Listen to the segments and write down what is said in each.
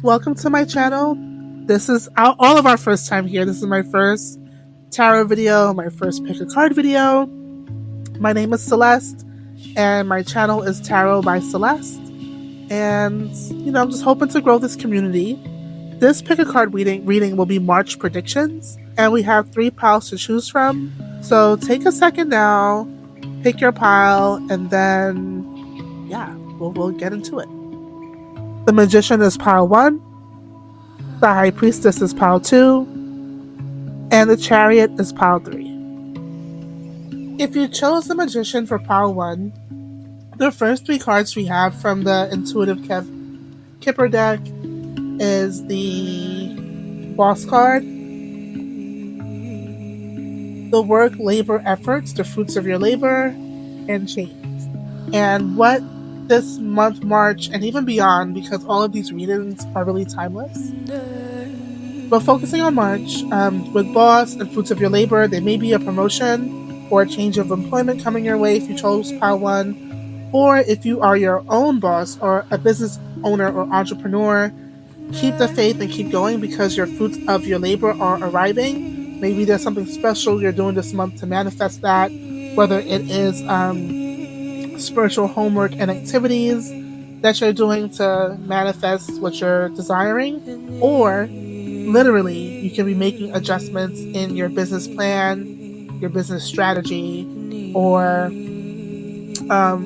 Welcome to my channel. This is all of our first time here. This is my first tarot video, my first pick a card video. My name is Celeste, and my channel is Tarot by Celeste. And, I'm just hoping to grow this community. This pick a card reading will be March predictions, and we have 3 piles to choose from. So take a second now, pick your pile, and then, we'll get into it. The Magician is pile 1, the High Priestess is pile 2, and the Chariot is pile 3. If you chose the Magician for pile 1, the first 3 cards we have from the Intuitive Kipper deck is the Boss card, the Work, Labor, Efforts, the Fruits of Your Labor, and Change. And what this month, March, and even beyond, because all of these readings are really timeless. But focusing on March, with Boss and Fruits of Your Labor, there may be a promotion or a change of employment coming your way if you chose pile 1. Or if you are your own boss or a business owner or entrepreneur, keep the faith and keep going because your fruits of your labor are arriving. Maybe there's something special you're doing this month to manifest that, whether it is spiritual homework and activities that you're doing to manifest what you're desiring, or literally you can be making adjustments in your business plan, your business strategy, or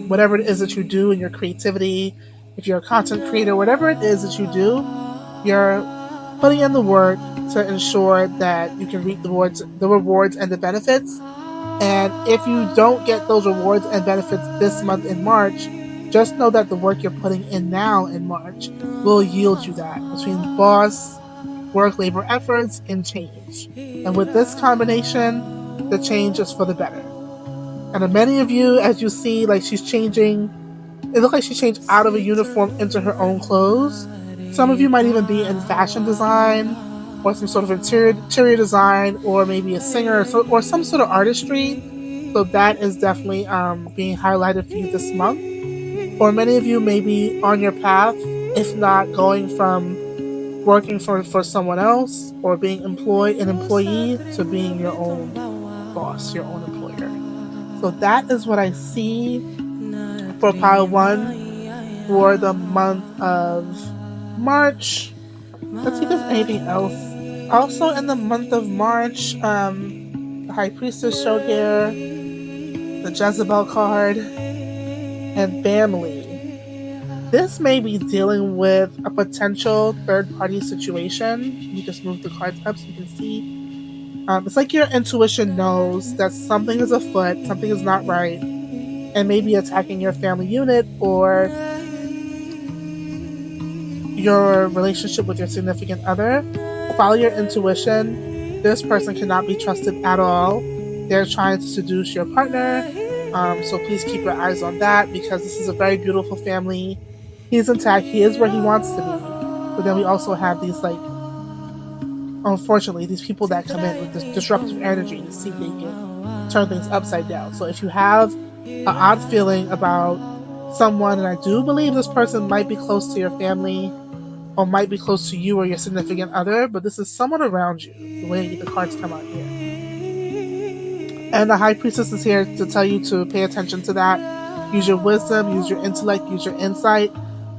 whatever it is that you do in your creativity. If you're a content creator, whatever it is that you do, you're putting in the work to ensure that you can reap the rewards and the benefits. And if you don't get those rewards and benefits this month in March, just know that the work you're putting in now in March will yield you that between Boss, Work, Labor, Efforts, and Change. And with this combination, the change is for the better. And many of you, as you see, she's changing, it looks like she changed out of a uniform into her own clothes. Some of you might even be in fashion design, or some sort of interior design, or maybe a singer, or some sort of artistry. So that is definitely being highlighted for you this month. Or many of you may be on your path, if not going from working for someone else or being an employee, to being your own boss, your own employer. So that is what I see for pile 1 for the month of March. Let's see if there's anything else. Also in the month of March, the High Priestess showed here, the Jezebel card, and family. This may be dealing with a potential third-party situation. You just move the cards up so you can see. It's like your intuition knows that something is afoot, something is not right, and maybe attacking your family unit or your relationship with your significant other. Follow your intuition. This person cannot be trusted at all. They're trying to seduce your partner. So please keep your eyes on that, because this is a very beautiful family. He's intact. He is where he wants to be. But then we also have these, unfortunately, these people that come in with this disruptive energy to see if they can turn things upside down. So if you have an odd feeling about someone, and I do believe this person might be close to your family, or might be close to you or your significant other, but this is someone around you, the way the cards come out here. And the High Priestess is here to tell you to pay attention to that. Use your wisdom, use your intellect, use your insight.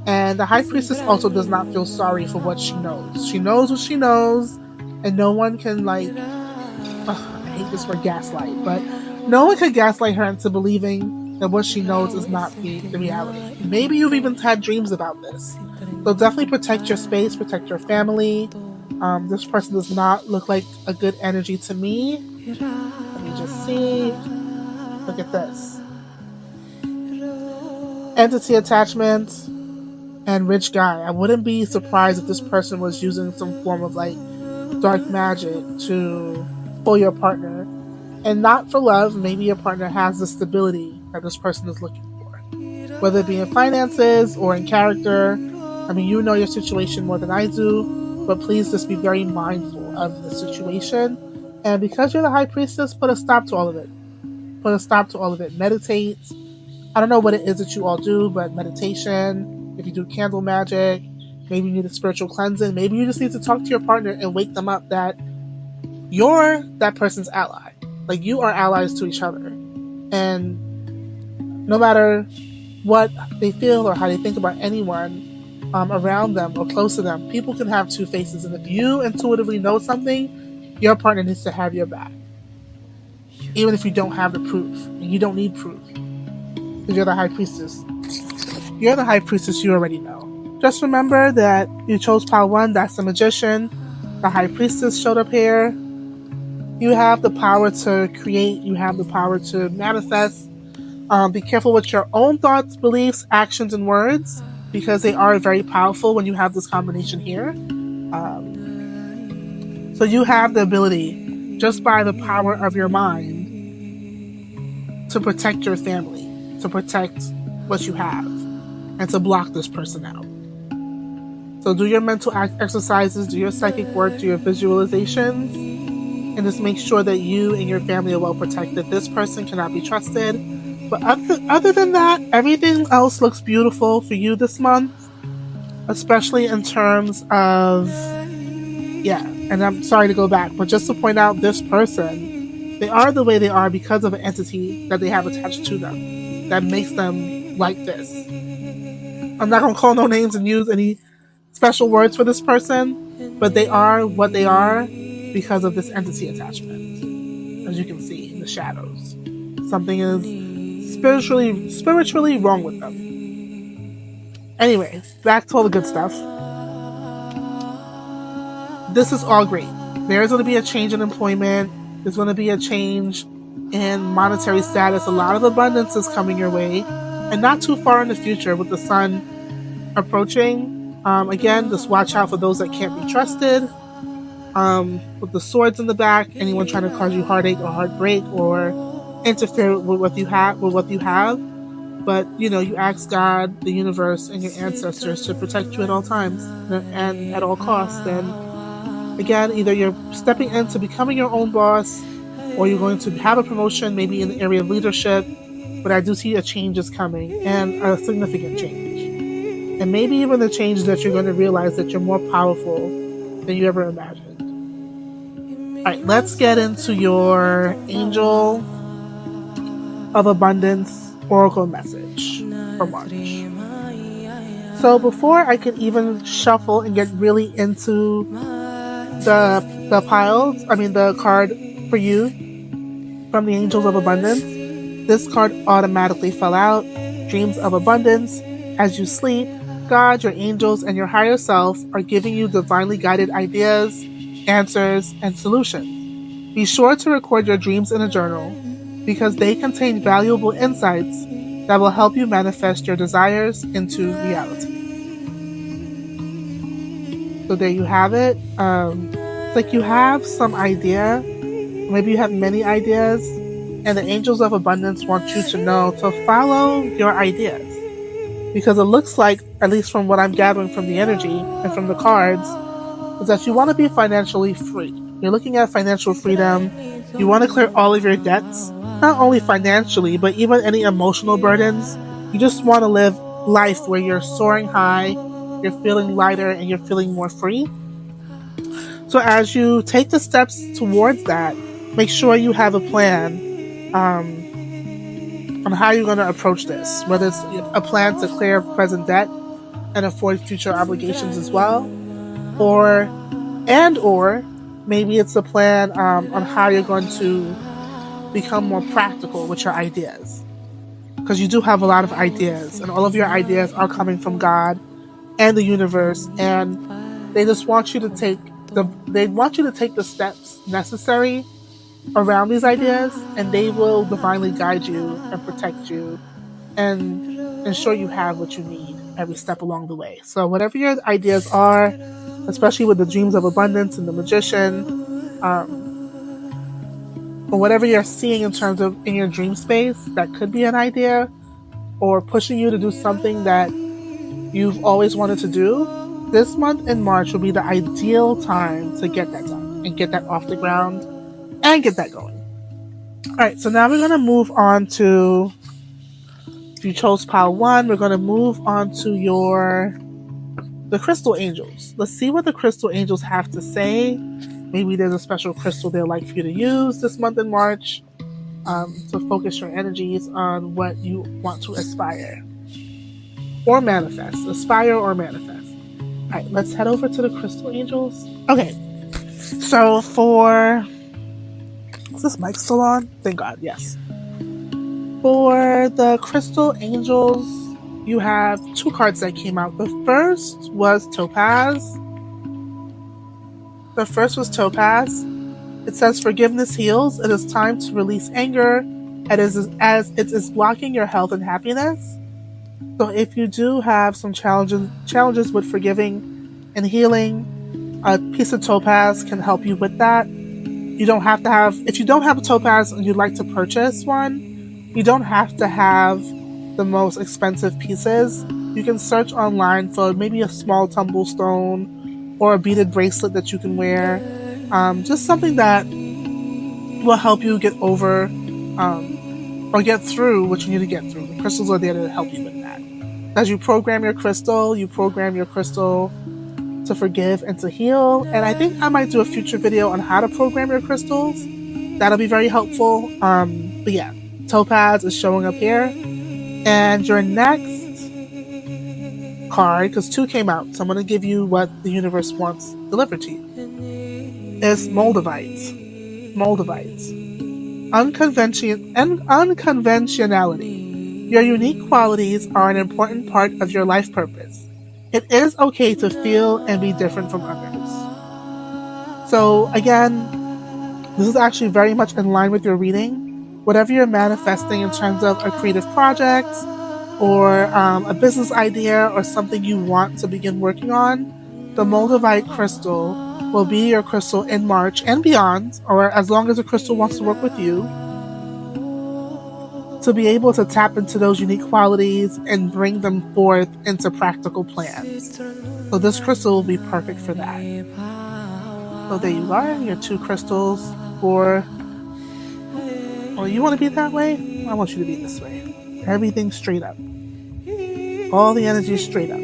And the High Priestess also does not feel sorry for what she knows. She knows what she knows, and no one can, I hate this word gaslight, but no one can gaslight her into believing that what she knows is not the reality. Maybe you've even had dreams about this. So definitely protect your space, protect your family. This person does not look like a good energy to me. Let me just see. Look at this. Entity attachment and rich guy. I wouldn't be surprised if this person was using some form of dark magic to pull your partner. And not for love. Maybe your partner has the stability that this person is looking for. Whether it be in finances or in character. I mean, you know your situation more than I do, but please just be very mindful of the situation. And because you're the High Priestess, put a stop to all of it. Put a stop to all of it. Meditate. I don't know what it is that you all do, but meditation, if you do candle magic, Maybe you need a spiritual cleansing. Maybe you just need to talk to your partner and wake them up that you're that person's ally. Like, you are allies to each other. And no matter what they feel or how they think about anyone around them or close to them, people can have two faces. And if you intuitively know something, your partner needs to have your back. Even if you don't have the proof. And you don't need proof. Because you're the High Priestess. You're the High Priestess, you already know. Just remember that you chose pile 1, that's the Magician. The High Priestess showed up here. You have the power to create. You have the power to manifest. Be careful with your own thoughts, beliefs, actions, and words, because they are very powerful when you have this combination here. So you have the ability, just by the power of your mind, to protect your family, to protect what you have, and to block this person out. So do your mental exercises, do your psychic work, do your visualizations, and just make sure that you and your family are well protected. This person cannot be trusted. But other than that, everything else looks beautiful for you this month, especially in terms of, and I'm sorry to go back, but just to point out, this person, they are the way they are because of an entity that they have attached to them that makes them like this. I'm not going to call no names and use any special words for this person, but they are what they are because of this entity attachment. As you can see in the shadows, something is spiritually wrong with them. Anyway, back to all the good stuff. This is all great. There's going to be a change in employment. There's going to be a change in monetary status. A lot of abundance is coming your way, and not too far in the future with the sun approaching. Again, just watch out for those that can't be trusted. With the swords in the back, anyone trying to cause you heartache or heartbreak or interfere with what you have. But you ask God, the universe, and your ancestors to protect you at all times and at all costs. And again, either you're stepping into becoming your own boss, or you're going to have a promotion, maybe in the area of leadership. But I do see a change is coming, and a significant change. And maybe even the change that you're going to realize that you're more powerful than you ever imagined. All right, let's get into your Angel of Abundance Oracle message for March. So before I could even shuffle and get really into the card for you from the Angels of Abundance, this card automatically fell out. Dreams of Abundance. As you sleep, God, your angels, and your higher self are giving you divinely guided ideas, answers, and solutions. Be sure to record your dreams in a journal, because they contain valuable insights that will help you manifest your desires into reality. So there you have it. It's like you have some idea, maybe you have many ideas, and the Angels of Abundance want you to know to follow your ideas. Because it looks like, at least from what I'm gathering from the energy and from the cards, is that you want to be financially free. You're looking at financial freedom. You want to clear all of your debts, not only financially, but even any emotional burdens. You just want to live life where you're soaring high, you're feeling lighter, and you're feeling more free. So as you take the steps towards that, make sure you have a plan on how you're going to approach this, whether it's a plan to clear present debt and avoid future obligations as well, or maybe it's a plan on how you're going to become more practical with your ideas, because you do have a lot of ideas, and all of your ideas are coming from God and the universe, and they just want you to take the steps necessary around these ideas, and they will divinely guide you and protect you and ensure you have what you need every step along the way. So whatever your ideas are, especially with the Dreams of Abundance and the Magician, or whatever you're seeing in terms of in your dream space, that could be an idea or pushing you to do something that you've always wanted to do, this month in March will be the ideal time to get that done and get that off the ground and get that going. Alright, so now we're going to move on to, if you chose pile 1, we're going to move on to your the crystal angels. Let's see what the crystal angels have to say. Maybe there's a special crystal they'd like for you to use this month in March to focus your energies on what you want to aspire or manifest. Aspire or manifest. All right, let's head over to the crystal angels. Okay, so for... Is this mic still on? Thank God, yes. For the crystal angels, you have 2 cards that came out. The first was Topaz. It says forgiveness heals. It is time to release anger as it is blocking your health and happiness. So if you do have some challenges with forgiving and healing, a piece of topaz can help you with that. If you don't have a topaz and you'd like to purchase one, you don't have to have the most expensive pieces. You can search online for maybe a small tumble stone or a beaded bracelet that you can wear. Just something that will help you get over or get through what you need to get through. The crystals are there to help you with that. As you program your crystal to forgive and to heal. And I think I might do a future video on how to program your crystals. That'll be very helpful. But yeah, Topaz is showing up here. And your next card, because 2 came out, so I'm going to give you what the universe wants delivered to you, is Moldavites. Unconventionality. Your unique qualities are an important part of your life purpose. It is okay to feel and be different from others. So again, this is actually very much in line with your reading. Whatever you're manifesting in terms of a creative project or a business idea or something you want to begin working on, the Moldavite crystal will be your crystal in March and beyond, or as long as the crystal wants to work with you, to be able to tap into those unique qualities and bring them forth into practical plans. So this crystal will be perfect for that. So there you are, your 2 crystals for... Oh, you want to be that way? I want you to be this way. Everything straight up. All the energy straight up.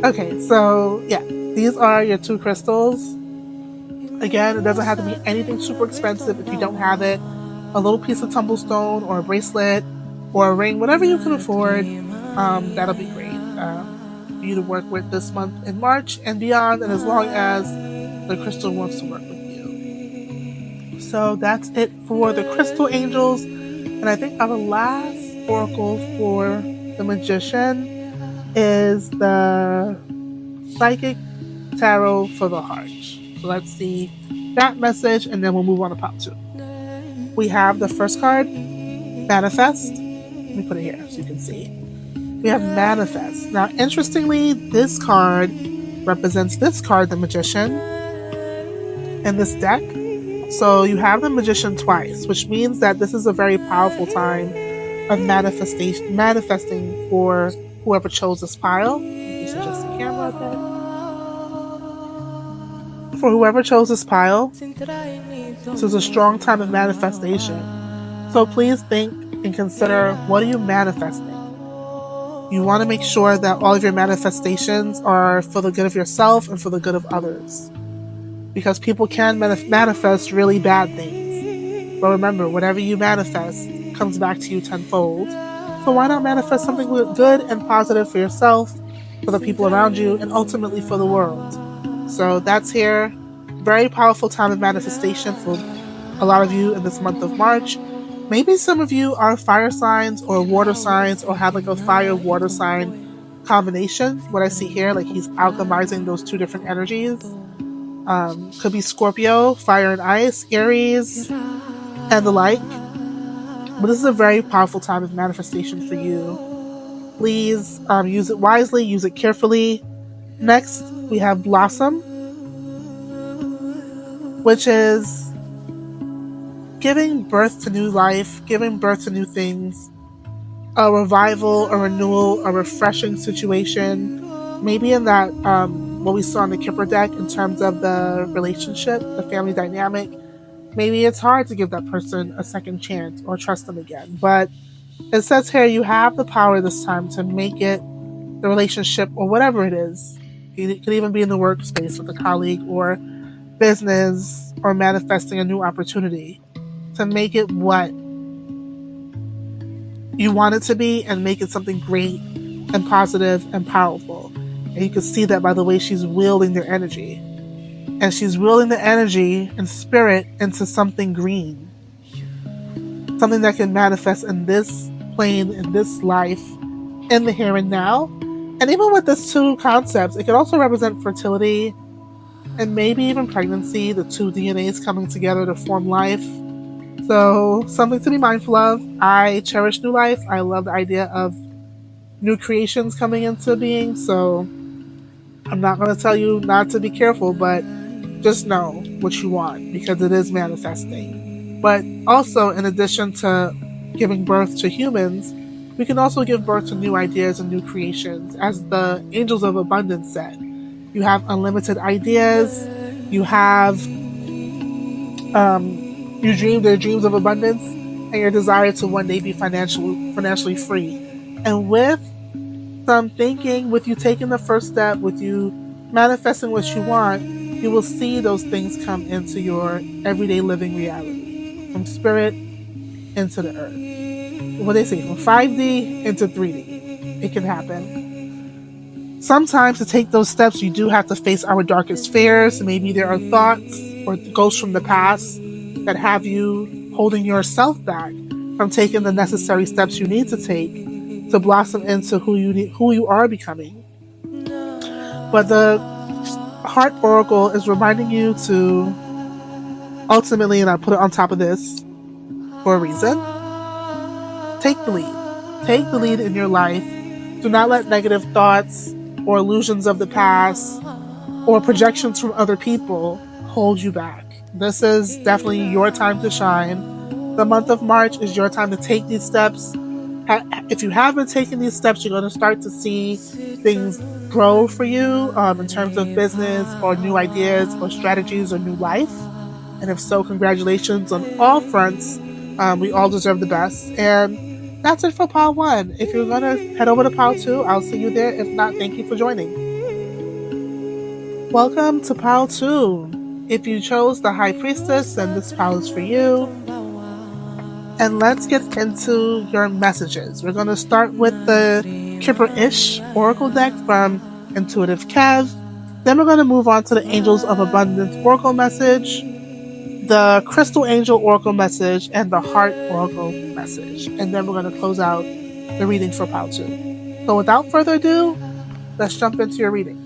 Okay, so yeah, these are your 2 crystals. Again, it doesn't have to be anything super expensive if you don't have it. A little piece of tumblestone or a bracelet or a ring, whatever you can afford, that'll be great for you to work with this month in March and beyond, and as long as the crystal wants to work with you. So that's it for the crystal angels. And I think our last oracle for the magician is the psychic tarot for the heart. So let's see that message and then we'll move on to part 2. We have the first card, Manifest. Let me put it here so you can see. We have Manifest. Now, interestingly, this card represents this card, the Magician, in this deck. So you have the Magician twice, which means that this is a very powerful time of manifesting for whoever chose this pile. You can adjust the camera a bit. For whoever chose this pile, this is a strong time of manifestation. So please think and consider, what are you manifesting? You want to make sure that all of your manifestations are for the good of yourself and for the good of others. Because people can manifest really bad things. But remember, whatever you manifest comes back to you tenfold. So why not manifest something good and positive for yourself, for the people around you, and ultimately for the world? So that's here. Very powerful time of manifestation for a lot of you in this month of March. Maybe some of you are fire signs or water signs or have like a fire-water sign combination. What I see here, like he's alchemizing those 2 different energies. Could be Scorpio, fire and ice, Aries, and the like. But this is a very powerful time of manifestation for you. Please use it wisely, use it carefully. Next, we have Blossom, which is giving birth to new life, giving birth to new things, a revival, a renewal, a refreshing situation. Maybe in that, what we saw in the Kipper deck in terms of the relationship, the family dynamic, maybe it's hard to give that person a second chance or trust them again. But it says here you have the power this time to make it the relationship or whatever it is. It could even be in the workspace with a colleague or business or manifesting a new opportunity to make it what you want it to be and make it something great and positive and powerful. And you can see that by the way she's wielding their energy. And she's wielding the energy and spirit into something green. Something that can manifest in this plane, in this life, in the here and now. And even with these two concepts, it can also represent fertility and maybe even pregnancy, the two DNAs coming together to form life. So something to be mindful of. I cherish new life. I love the idea of new creations coming into being. So I'm not going to tell you not to be careful, but just know what you want because it is manifesting. But also, in addition to giving birth to humans, we can also give birth to new ideas and new creations. As the Angels of Abundance said, you have unlimited ideas. You have you dream their dreams of abundance and your desire to one day be financially free. And with some thinking, with you taking the first step, with you manifesting what you want, you will see those things come into your everyday living reality, from spirit into the earth. What they say, from 5D into 3D. It can happen. Sometimes to take those steps, you do have to face our darkest fears. Maybe there are thoughts or ghosts from the past that have you holding yourself back from taking the necessary steps you need to take to blossom into who you are becoming. But the Heart Oracle is reminding you to ultimately, and I put it on top of this for a reason, take the lead. Take the lead in your life. Do not let negative thoughts or illusions of the past or projections from other people hold you back. This is definitely your time to shine. The month of March is your time to take these steps. If you have been taking these steps, you're going to start to see things grow for you in terms of business or new ideas or strategies or new life. And if so, congratulations on all fronts. We all deserve the best. And that's it for Pile 1. If you're going to head over to Pile 2, I'll see you there. If not, thank you for joining. Welcome to Pile 2. If you chose the High Priestess, then this pile is for you. And let's get into your messages. We're going to start with the Kipper-ish Oracle deck from Intuitive Kev. Then we're going to move on to the Angels of Abundance Oracle message, the Crystal Angel Oracle message, and the Heart Oracle message. And then we're going to close out the reading for Pile 2. So without further ado, let's jump into your reading.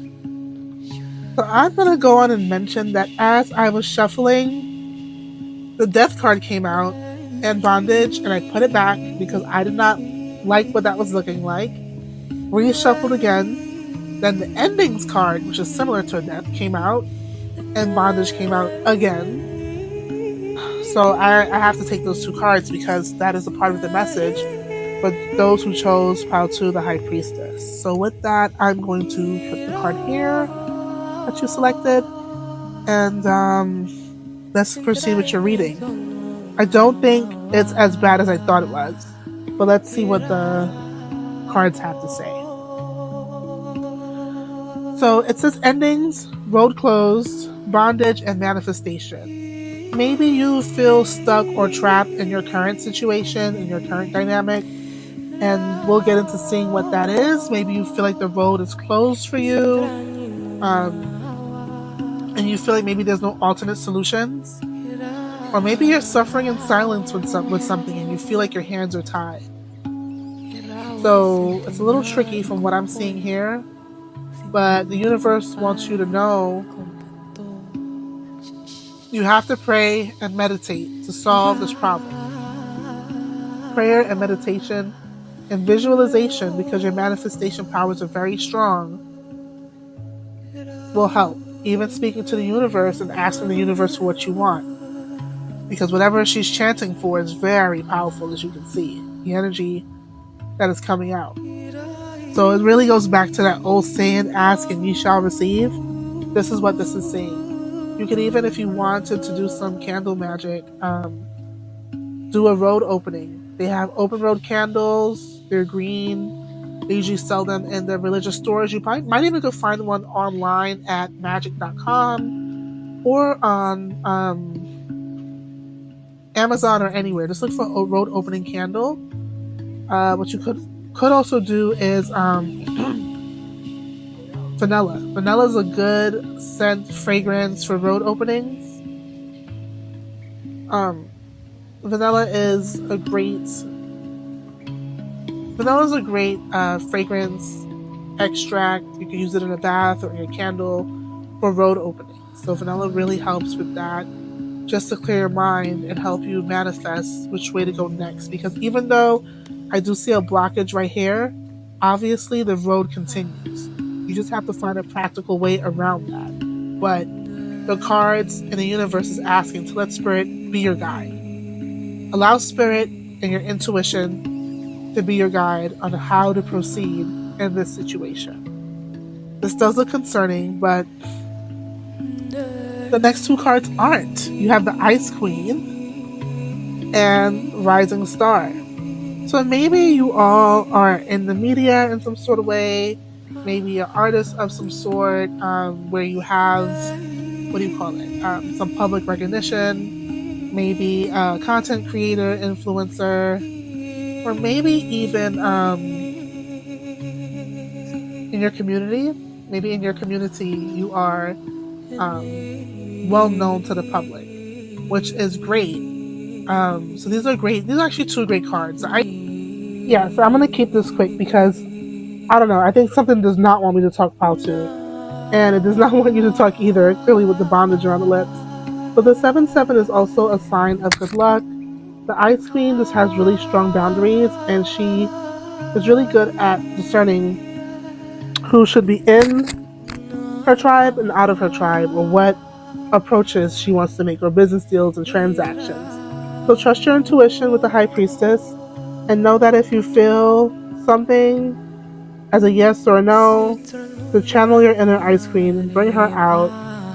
So I'm going to go on and mention that as I was shuffling, the Death card came out and Bondage, and I put it back because I did not like what that was looking like. Reshuffled again. Then the Endings card, which is similar to a Death, came out, and Bondage came out again. So I have to take those two cards because that is a part of the message for those who chose Pile 2, the High Priestess. So with that, I'm going to put the card here that you selected, and let's proceed with your reading. I don't think it's as bad as I thought it was, but let's see what the cards have to say. So it says endings, road closed, bondage, and manifestation. Maybe you feel stuck or trapped in your current situation, in your current dynamic, and we'll get into seeing what that is. Maybe you feel like the road is closed for you, and you feel like maybe there's no alternate solutions. Or maybe you're suffering in silence with something and you feel like your hands are tied. So it's a little tricky from what I'm seeing here, but the universe wants you to know you have to pray and meditate to solve this problem. Prayer and meditation and visualization, because your manifestation powers are very strong, will help. Even speaking to the universe and asking the universe for what you want. Because whatever she's chanting for is very powerful, as you can see. The energy that is coming out. So it really goes back to that old saying, ask and ye shall receive. This is what this is saying. You could even, if you wanted to do some candle magic, do a road opening. They have open road candles. They're green. They usually sell them in the religious stores. You might even go find one online at magic.com or on Amazon or anywhere. Just look for a road opening candle. What you could also do is vanilla. Vanilla is a good scent fragrance for road openings. Um, vanilla is a great fragrance extract. You can use it in a bath or in your candle for road openings. So vanilla really helps with that, just to clear your mind and help you manifest which way to go next. Because even though I do see a blockage right here, obviously the road continues. You just have to find a practical way around that. But the cards and the universe is asking to let spirit be your guide. Allow spirit and your intuition to be your guide on how to proceed in this situation. This does look concerning, but the next two cards aren't. You have the Ice Queen and Rising Star. So maybe you all are in the media in some sort of way, maybe an artist of some sort, where you have, some public recognition, maybe a content creator, influencer, or maybe even in your community. Maybe in your community you are well known to the public, which is great. So these are great. These are actually two great cards. So I'm gonna keep this quick because I don't know. I think something does not want me to talk pile two, and it does not want you to talk either. Clearly, with the bondage around the lips. But the 7-7 is also a sign of good luck. The Ice Queen just has really strong boundaries, and she is really good at discerning who should be in her tribe and out of her tribe, or what approaches she wants to make, or business deals and transactions. So trust your intuition with the High Priestess, and know that if you feel something as a yes or a no, to channel your inner Ice Queen, bring her out,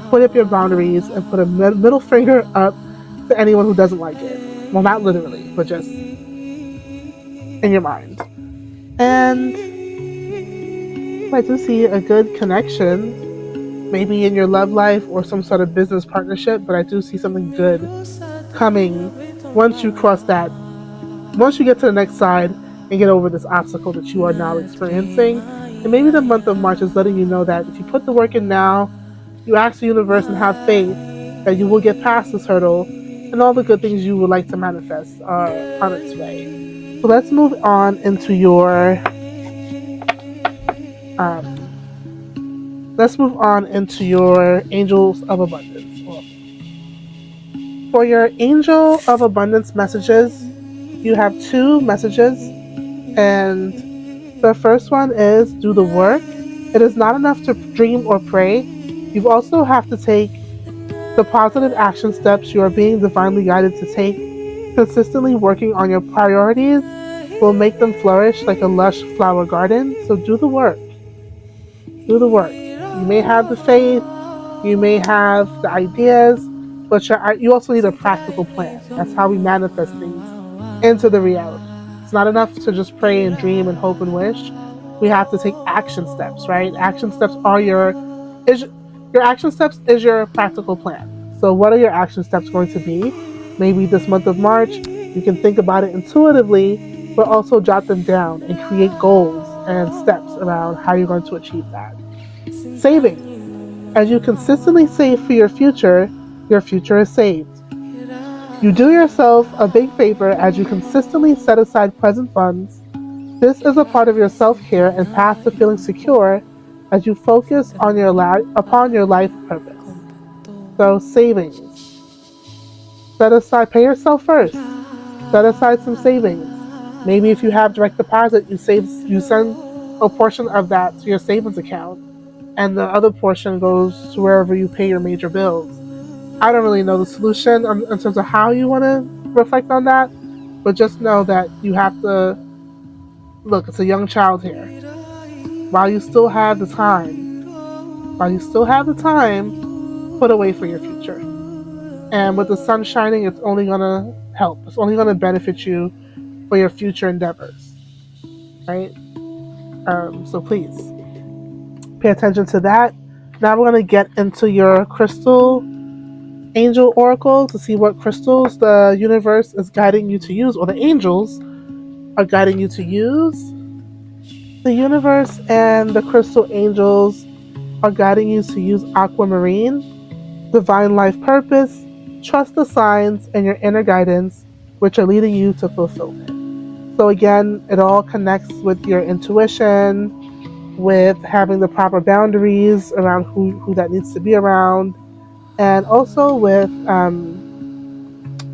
put up your boundaries, and put a middle finger up to anyone who doesn't like it. Well, not literally, but just in your mind. And I do see a good connection, maybe in your love life or some sort of business partnership, but I do see something good coming once you cross that, once you get to the next side and get over this obstacle that you are now experiencing. And maybe the month of March is letting you know that if you put the work in now, you ask the universe and have faith that you will get past this hurdle, and all the good things you would like to manifest are on its way. So let's move on into your um, angels of abundance. For your angel of abundance messages, you have two messages, and the first one is do the work. It is not enough to dream or pray. You also have to take the positive action steps you are being divinely guided to take. Consistently working on your priorities will make them flourish like a lush flower garden. So do the work. Do the work. You may have the faith, you may have the ideas, but you also need a practical plan. That's how we manifest things into the reality. It's not enough to just pray and dream and hope and wish. We have to take action steps, right? Action steps are your action steps is your practical plan. So what are your action steps going to be? Maybe this month of March, you can think about it intuitively, but also jot them down and create goals and steps around how you're going to achieve that. Savings. As you consistently save for your future is saved. You do yourself a big favor as you consistently set aside present funds. This is a part of your self-care and path to feeling secure as you focus on upon your life purpose. So savings. Pay yourself first. Set aside some savings. Maybe if you have direct deposit, you send a portion of that to your savings account, and the other portion goes to wherever you pay your major bills. I don't really know the solution in terms of how you want to reflect on that, but just know that you have to look. It's a young child here. While you still have the time, put away for your future. And with the sun shining, it's only gonna help. It's only gonna benefit you for your future endeavors, right? So please pay attention to that. Now we're going to get into your crystal angel oracle to see what crystals the universe is guiding you to use, or the angels are guiding you to use. The universe and the crystal angels are guiding you to use aquamarine, divine life purpose, trust the signs and your inner guidance, which are leading you to fulfillment. So again, it all connects with your intuition, with having the proper boundaries around who that needs to be around, and also with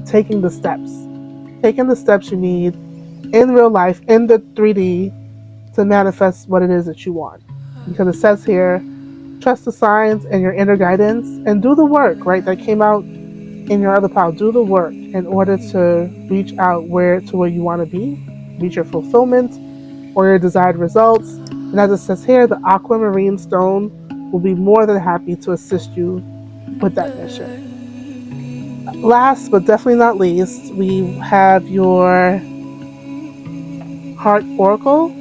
taking the steps, taking the steps you need in real life, in the 3D, to manifest what it is that you want. Because it says here, trust the signs and your inner guidance and do the work, right? That came out in your other pile. Do the work in order to reach out where you want to be, reach your fulfillment or your desired results. And as it says here, the aquamarine stone will be more than happy to assist you with that mission. Last but definitely not least, we have your heart oracle.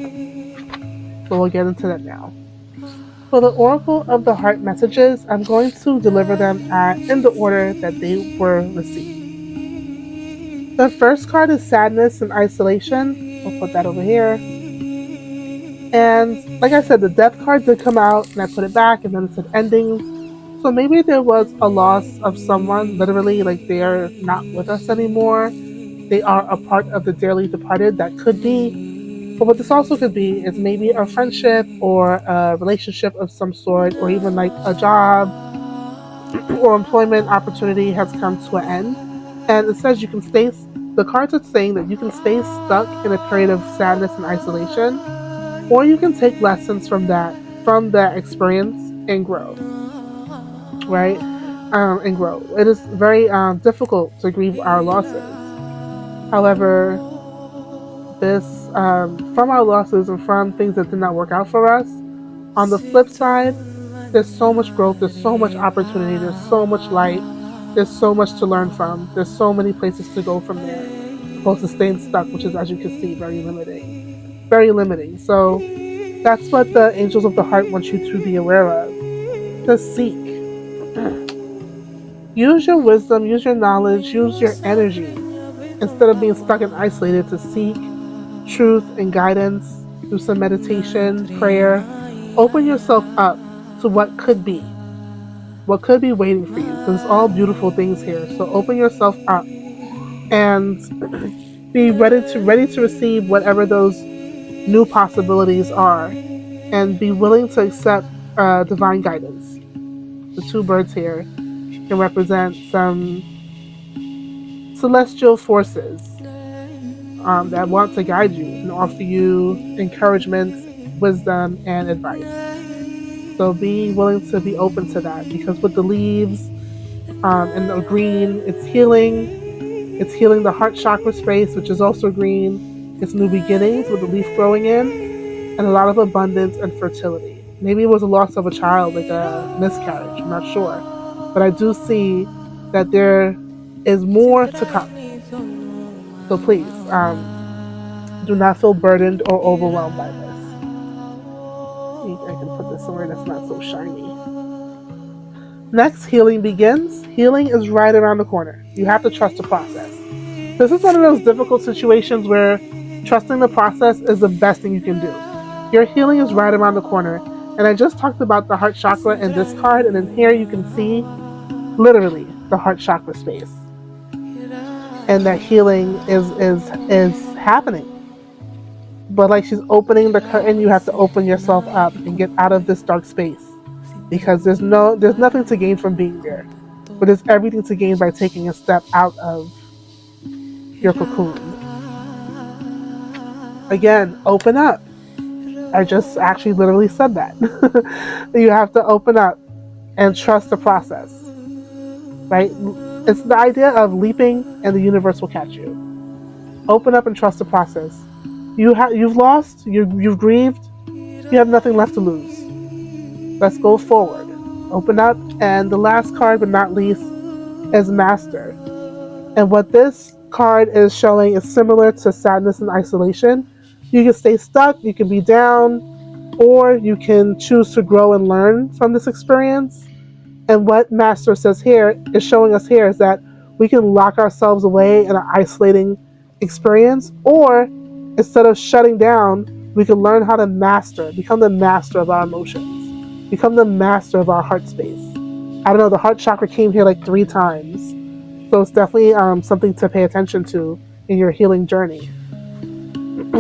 So we'll get into that now. For the oracle of the heart messages, I'm going to deliver them in the order that they were received. The first card is sadness and isolation. We'll put that over here. And like I said, the death card did come out, and I put it back, and then it said endings. So maybe there was a loss of someone, literally, like they're not with us anymore. They are a part of the dearly departed. That could be. But what this also could be is maybe a friendship or a relationship of some sort, or even like a job or employment opportunity has come to an end. And it says you can stay, the cards are saying that you can stay stuck in a period of sadness and isolation, or you can take lessons from that experience and grow, right? And grow. It is very difficult to grieve our losses. However, this from our losses and from things that did not work out for us, on the flip side, there's so much growth, there's so much opportunity, there's so much light, there's so much to learn from, there's so many places to go from there, opposed to staying stuck, which is, as you can see, very limiting. Very limiting. So that's what the angels of the heart want you to be aware of. To seek. Use your wisdom, use your knowledge, use your energy instead of being stuck and isolated, to seek truth and guidance through some meditation, prayer. Open yourself up to what could be waiting for you, because it's all beautiful things here. So open yourself up and be ready to receive whatever those new possibilities are, and be willing to accept divine guidance. The two birds here can represent some celestial forces that want to guide you and offer you encouragement, wisdom, and advice. So be willing to be open to that, because with the leaves and the green, it's healing. It's healing the heart chakra space, which is also green. It's new beginnings with the leaf growing in, and a lot of abundance and fertility. Maybe it was a loss of a child, like a miscarriage. I'm not sure. But I do see that there is more to come. So please, do not feel burdened or overwhelmed by this. I can put this somewhere that's not so shiny. Next, healing begins. Healing is right around the corner. You have to trust the process. This is one of those difficult situations where trusting the process is the best thing you can do. Your healing is right around the corner. And I just talked about the heart chakra in this card, and in here you can see literally the heart chakra space. And that healing is happening. But like she's opening the curtain, you have to open yourself up and get out of this dark space. Because there's nothing to gain from being there. But there's everything to gain by taking a step out of your cocoon. Again, open up. I just actually literally said that. You have to open up and trust the process, right? It's the idea of leaping and the universe will catch you. Open up and trust the process. You've lost, you've grieved, you have nothing left to lose. Let's go forward. Open up. And the last card, but not least, is Master. And what this card is showing is similar to sadness and isolation. You can stay stuck, you can be down, or you can choose to grow and learn from this experience. And what Master says here is showing us here is that we can lock ourselves away in an isolating experience, or instead of shutting down, we can learn how to master, become the master of our emotions, become the master of our heart space. I don't know, the heart chakra came here like 3 times. So it's definitely something to pay attention to in your healing journey.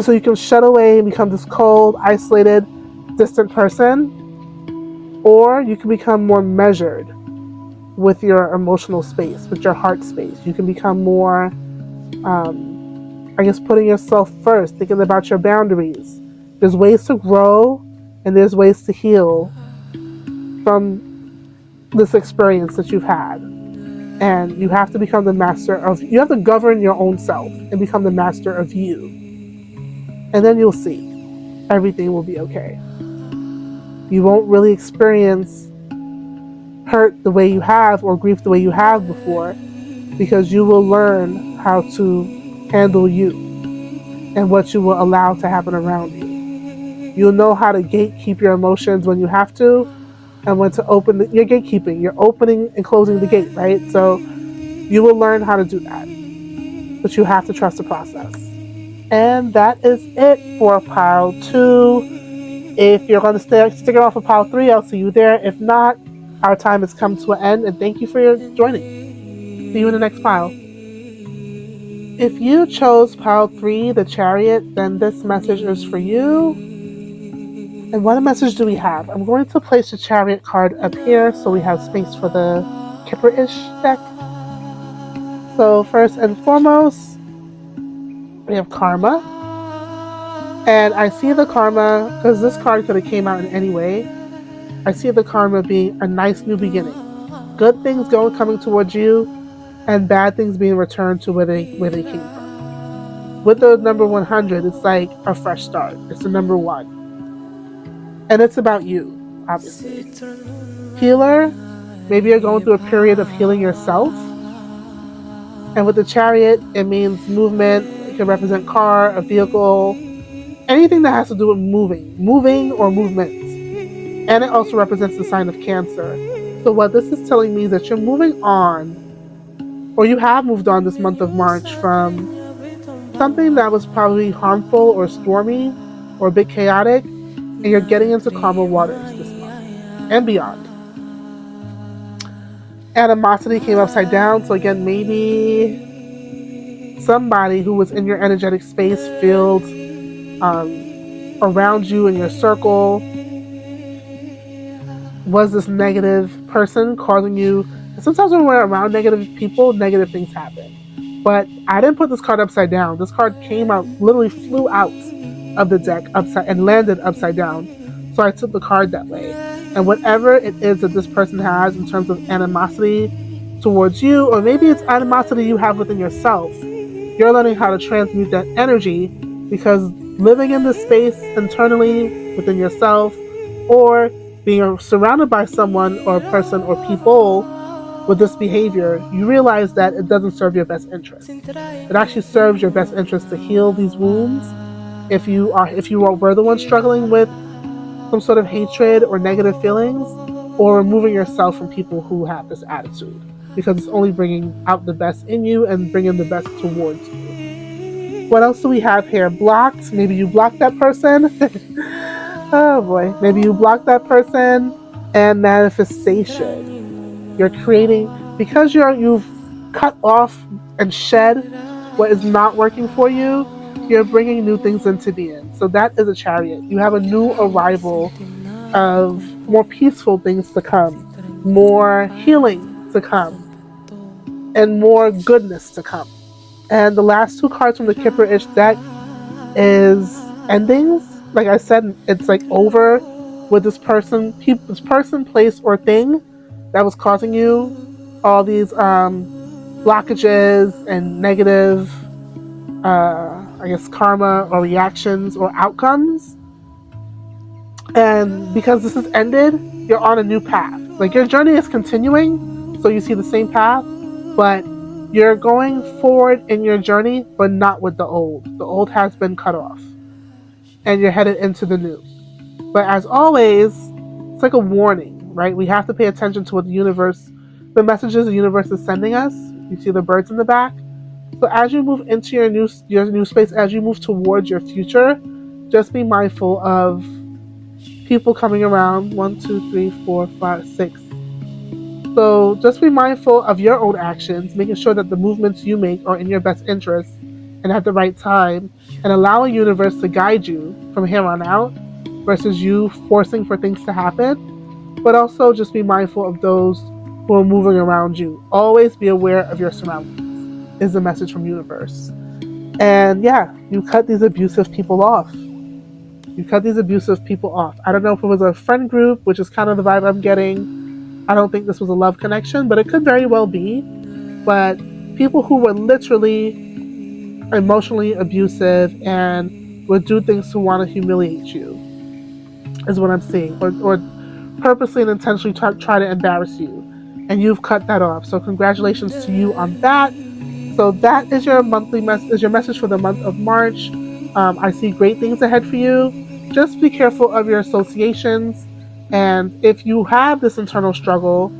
So you can shut away and become this cold, isolated, distant person, or you can become more measured with your emotional space, with your heart space. You can become more, I guess, putting yourself first, thinking about your boundaries. There's ways to grow and there's ways to heal from this experience that you've had. And you have to become the master of, you have to govern your own self and become the master of you. And then you'll see everything will be okay. You won't really experience hurt the way you have or grief the way you have before, because you will learn how to handle you and what you will allow to happen around you. You'll know how to gatekeep your emotions when you have to, and when to open your gatekeeping. You're opening and closing the gate, right? So you will learn how to do that, but you have to trust the process. And that is it for pile 2. If you're going to stick around for pile 3, I'll see you there. If not, our time has come to an end, and thank you for your joining. See you in the next pile. If you chose pile 3, the Chariot, then this message is for you. And what message do we have? I'm going to place the Chariot card up here so we have space for the Kipper-ish deck. So first and foremost, we have Karma. And I see the Karma, because this card could have came out in any way. I see the Karma being a nice new beginning. Good things coming towards you, and bad things being returned to where they came from. With the number 100, it's like a fresh start. It's the number 1. And it's about you, obviously. Healer, maybe you're going through a period of healing yourself. And with the Chariot, it means movement. It can represent car, a vehicle, anything that has to do with moving or movement. And it also represents the sign of Cancer. So what this is telling me is that you're moving on, or you have moved on this month of March from something that was probably harmful or stormy or a bit chaotic, and you're getting into calmer waters this month and beyond. Animosity came upside down, so again, maybe somebody who was in your energetic space filled around you in your circle was this negative person causing you. And sometimes when we're around negative people, negative things happen. But I didn't put this card upside down. This card came out, literally flew out of the deck upside and landed upside down. So I took the card that way. And whatever it is that this person has in terms of animosity towards you, or maybe it's animosity you have within yourself, you're learning how to transmute that energy, because living in this space internally within yourself, or being surrounded by someone or a person or people with this behavior, you realize that it doesn't serve your best interest. It actually serves your best interest to heal these wounds. If you were the one struggling with some sort of hatred or negative feelings, or removing yourself from people who have this attitude, because it's only bringing out the best in you and bringing the best towards you. What else do we have here? Blocked. Maybe you blocked that person. Oh boy. Maybe you blocked that person. And manifestation. You're creating, because you've cut off and shed what is not working for you, you're bringing new things into being. So that is a Chariot. You have a new arrival of more peaceful things to come, more healing to come, and more goodness to come. And the last 2 cards from the Kipper-ish deck is endings. Like I said, it's like over with this person, place, or thing that was causing you all these blockages and negative, I guess, karma or reactions or outcomes. And because this has ended, you're on a new path. Like, your journey is continuing, so you see the same path, but you're going forward in your journey, but not with the old. The old has been cut off, and you're headed into the new. But as always, it's like a warning, right? We have to pay attention to what the messages the universe is sending us. You see the birds in the back. So as you move into your new space, as you move towards your future, just be mindful of people coming around. One, two, three, four, five, six. So just be mindful of your own actions, making sure that the movements you make are in your best interest and at the right time, and allow a universe to guide you from here on out versus you forcing for things to happen. But also just be mindful of those who are moving around you. Always be aware of your surroundings, is the message from universe. And yeah, you cut these abusive people off. You cut these abusive people off. I don't know if it was a friend group, which is kind of the vibe I'm getting. I don't think this was a love connection, but it could very well be. But people who were literally emotionally abusive and would do things to want to humiliate you is what I'm seeing, or purposely and intentionally try to embarrass you, and you've cut that off. So congratulations to you on that. So that is your is your message for the month of March. I see great things ahead for you. Just be careful of your associations, and if you have this internal struggle,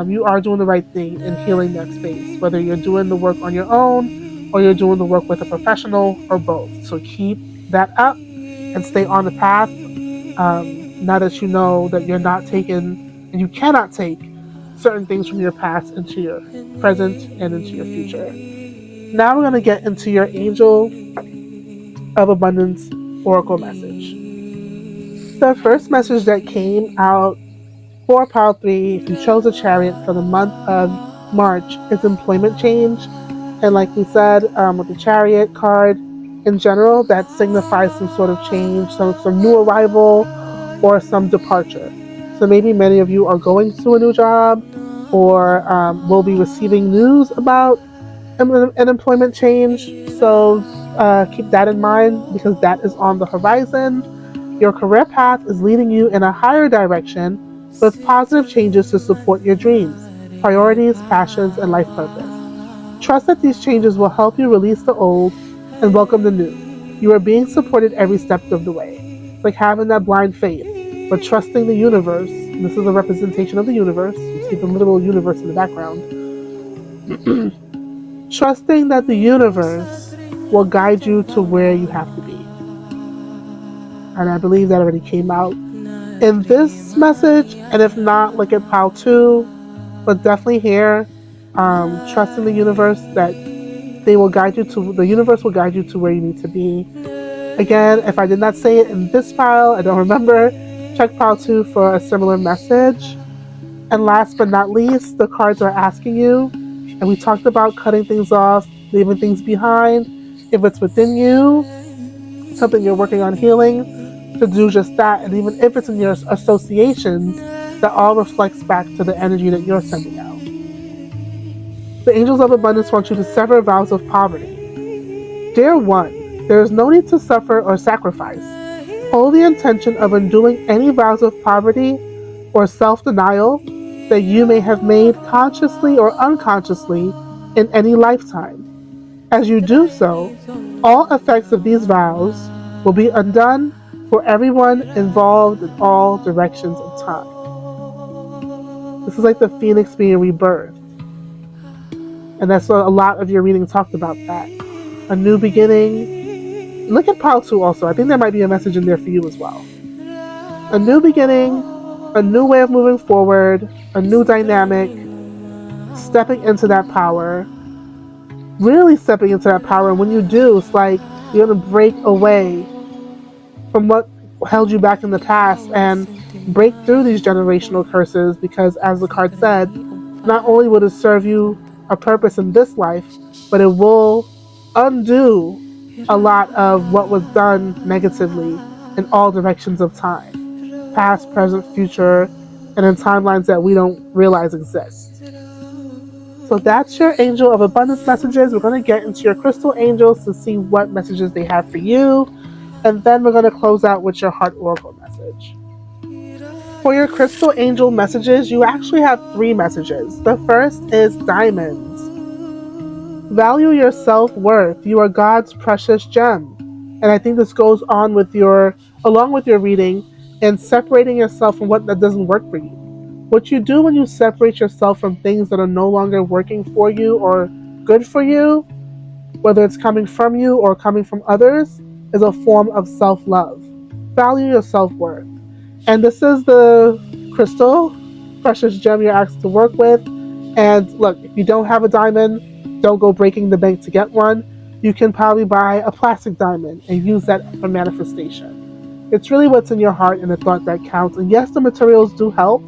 you are doing the right thing in healing that space. Whether you're doing the work on your own or you're doing the work with a professional or both. So keep that up and stay on the path. Now that you know that you're not taking and you cannot take certain things from your past into your present and into your future. Now we're going to get into your Angel of Abundance Oracle message. The first message that came out for Pile 3, if you chose a Chariot for the month of March, is employment change. And like we said, with the Chariot card in general, that signifies some sort of change, some new arrival, or some departure. So maybe many of you are going to a new job or will be receiving news about an employment change. So keep that in mind because that is on the horizon. Your career path is leading you in a higher direction with positive changes to support your dreams, priorities, passions, and life purpose. Trust that these changes will help you release the old and welcome the new. You are being supported every step of the way. It's like having that blind faith, but trusting the universe. And this is a representation of the universe. You see the literal universe in the background. Trusting that the universe will guide you to where you have to be. And I believe that already came out in this message. And if not, look at pile 2. But definitely here, trusting the universe that the universe will guide you to where you need to be. Again, if I did not say it in this pile, I don't remember, check pile 2 for a similar message. And last but not least, the cards are asking you, and we talked about cutting things off, leaving things behind. If it's within you, something you're working on healing, to do just that. And even if it's in your associations, that all reflects back to the energy that you're sending out. The angels of abundance want you to sever vows of poverty. Dear one, there is no need to suffer or sacrifice. Hold the intention of undoing any vows of poverty or self-denial that you may have made consciously or unconsciously in any lifetime. As you do so, all effects of these vows will be undone for everyone involved in all directions of time. This is like the phoenix being rebirthed. And that's what a lot of your reading talked about that. A new beginning. Look at pile 2 also. I think there might be a message in there for you as well. A new beginning, a new way of moving forward, a new dynamic, stepping into that power, really stepping into that power. And when you do, it's like you're going to break away from what held you back in the past and break through these generational curses because, as the card said, not only will it serve you a purpose in this life, but it will undo a lot of what was done negatively in all directions of time, past, present, future, and in timelines that we don't realize exist. So that's your angel of abundance messages. We're going to get into your crystal angels to see what messages they have for you. And then we're going to close out with your heart oracle message. For your crystal angel messages, you actually have 3 messages. The first is diamonds. Value your self-worth. You are God's precious gem. And I think this goes on with along with your reading, and separating yourself from what that doesn't work for you. What you do when you separate yourself from things that are no longer working for you or good for you, whether it's coming from you or coming from others, is a form of self love. Value your self worth. And this is the crystal, precious gem you're asked to work with. And look, if you don't have a diamond, don't go breaking the bank to get one. You can probably buy a plastic diamond and use that for manifestation. It's really what's in your heart and the thought that counts. And yes, the materials do help.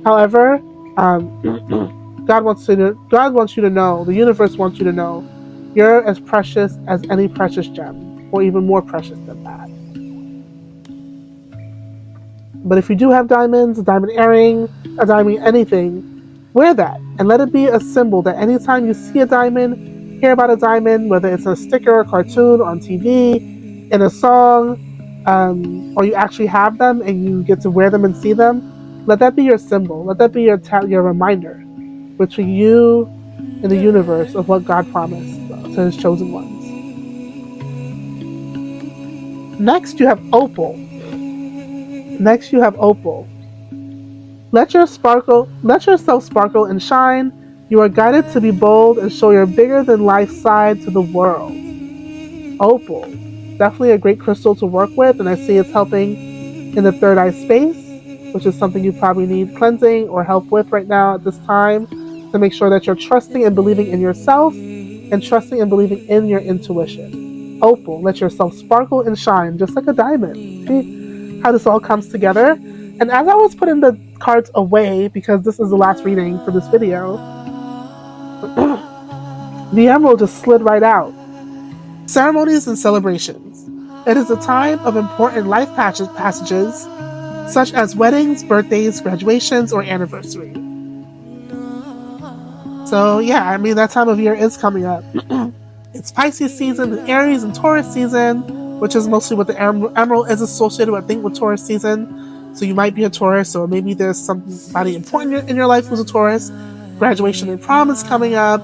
However, God wants you to know, the universe wants you to know, you're as precious as any precious gem, or even more precious than that. But if you do have diamonds, a diamond earring, a diamond anything, wear that and let it be a symbol that anytime you see a diamond, hear about a diamond, whether it's a sticker, a cartoon, on TV, in a song, or you actually have them and you get to wear them and see them, let that be your symbol. Let that be your reminder between you and the universe of what God promised to his chosen ones. Next, you have opal. Let yourself sparkle and shine. You are guided to be bold and show your bigger than life side to the world. Opal. Definitely a great crystal to work with, and I see it's helping in the third eye space, which is something you probably need cleansing or help with right now at this time to make sure that you're trusting and believing in yourself and trusting and believing in your intuition. Opal, let yourself sparkle and shine just like a diamond. See how this all comes together? And as I was putting the cards away, because this is the last reading for this video, the emerald just slid right out. Ceremonies and celebrations. It is a time of important life passages, such as weddings, birthdays, graduations, or anniversaries. So yeah, I mean, that time of year is coming up. It's Pisces season, and Aries and Taurus season, which is mostly what the emerald is associated with, I think, with Taurus season. So you might be a Taurus, or maybe there's somebody important in your life who's a Taurus. Graduation and prom is coming up.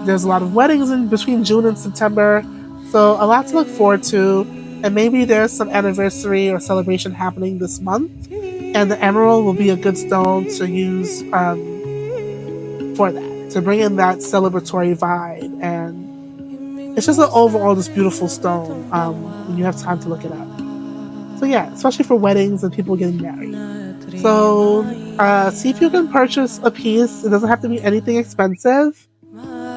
There's a lot of weddings in between June and September. So a lot to look forward to. And maybe there's some anniversary or celebration happening this month. And the emerald will be a good stone to use for that, to bring in that celebratory vibe. And it's just an overall just beautiful stone when you have time to look it up. So yeah, especially for weddings and people getting married. So see if you can purchase a piece. It doesn't have to be anything expensive.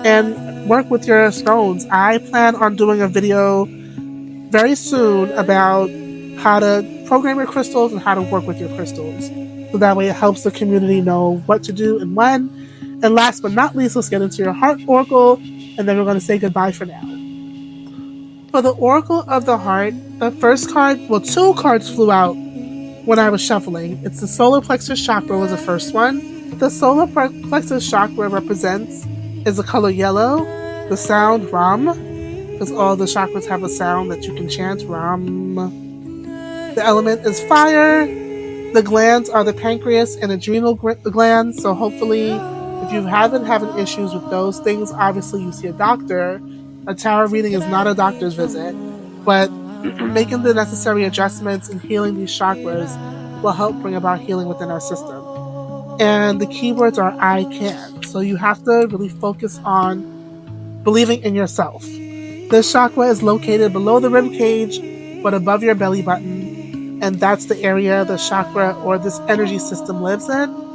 And work with your stones. I plan on doing a video very soon about how to program your crystals and how to work with your crystals. So that way it helps the community know what to do and when. And last but not least, let's get into your heart oracle, and then we're going to say goodbye for now. For the Oracle of the Heart, the first card, well, two cards flew out when I was shuffling. It's the solar plexus chakra was the first one. The solar plexus chakra is the color yellow, the sound Ram, because all the chakras have a sound that you can chant, Ram. The element is fire. The glands are the pancreas and adrenal glands, so hopefully if you haven't having issues with those things, obviously you see a doctor. A tarot reading is not a doctor's visit, but making the necessary adjustments and healing these chakras will help bring about healing within our system. And the keywords are I can. So you have to really focus on believing in yourself. This chakra is located below the rib cage, but above your belly button. And that's the area the chakra or this energy system lives in.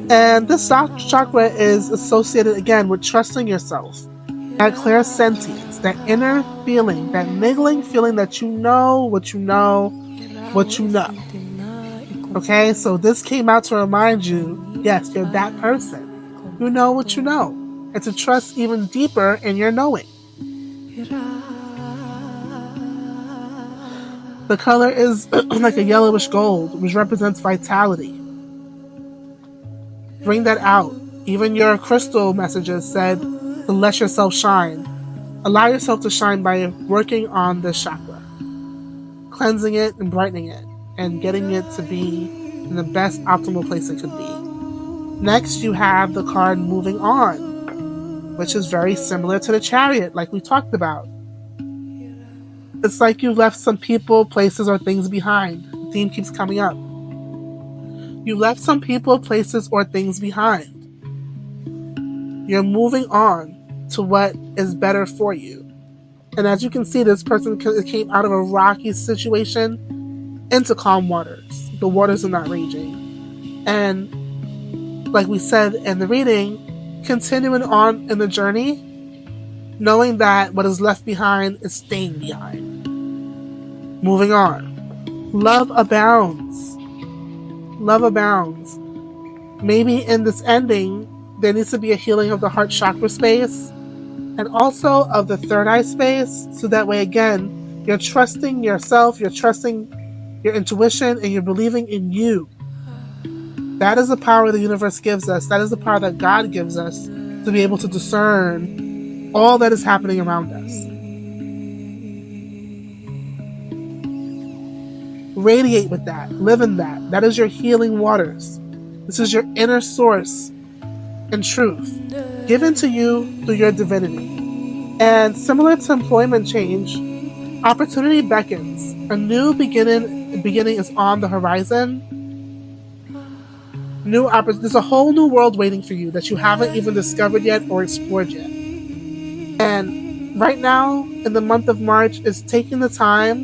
And this chakra is associated again with trusting yourself, that clairsentience, that inner feeling, that niggling feeling that you know what you know, what you know. Okay, so this came out to remind you, yes, you're that person. You know what you know, and to trust even deeper in your knowing. The color is like a yellowish gold, which represents vitality. Bring that out. Even your crystal messages said to let yourself shine. Allow yourself to shine by working on this chakra, cleansing it and brightening it, and getting it to be in the best optimal place it could be. Next, you have the card Moving On, which is very similar to the Chariot, like we talked about. It's like you've left some people, places, or things behind. The theme keeps coming up. You left some people, places, or things behind. You're moving on to what is better for you. And as you can see, this person came out of a rocky situation into calm waters. The waters are not raging. And like we said in the reading, continuing on in the journey, knowing that what is left behind is staying behind. Moving on. Love abounds. Love abounds. Maybe in this ending, there needs to be a healing of the heart chakra space and also of the third eye space. So that way, again, you're trusting yourself, you're trusting your intuition, and you're believing in you. That is the power the universe gives us. That is the power that God gives us to be able to discern all that is happening around us. Radiate with that. Live in that. That is your healing waters. This is your inner source and truth given to you through your divinity. And similar to employment change, opportunity beckons. A new beginning is on the horizon. There's a whole new world waiting for you that you haven't even discovered yet or explored yet. And right now, in the month of March, is taking the time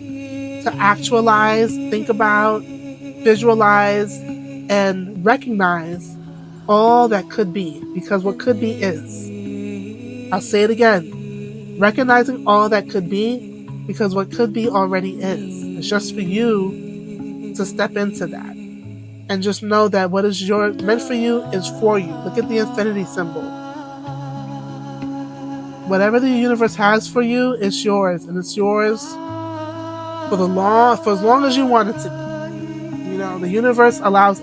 to actualize, think about, visualize, and recognize all that could be. Because what could be is. I'll say it again. Recognizing all that could be, because what could be already is. It's just for you to step into that. And just know that what is meant for you is for you. Look at the infinity symbol. Whatever the universe has for you is yours, and it's yours for as long as you want it to be. You know, the universe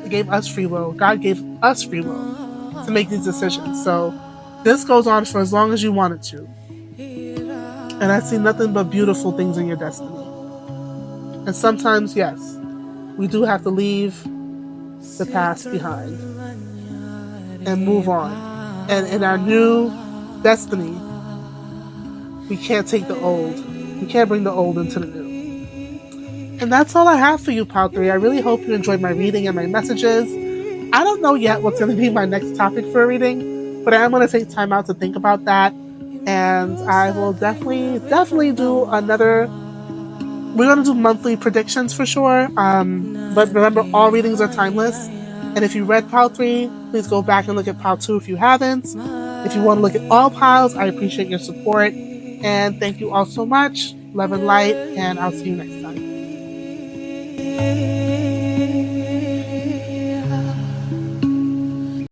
gave us free will. God gave us free will to make these decisions. So this goes on for as long as you want it to. And I see nothing but beautiful things in your destiny. And sometimes, yes, we do have to leave the past behind and move on. And in our new destiny, we can't take the old. We can't bring the old into the new. And that's all I have for you, Pile 3. I really hope you enjoyed my reading and my messages. I don't know yet what's going to be my next topic for a reading, but I am going to take time out to think about that. And I will definitely do another. We're going to do monthly predictions for sure. But remember, all readings are timeless. And if you read Pile 3, please go back and look at Pile 2 if you haven't. If you want to look at all piles, I appreciate your support. And thank you all so much. Love and light, and I'll see you next time.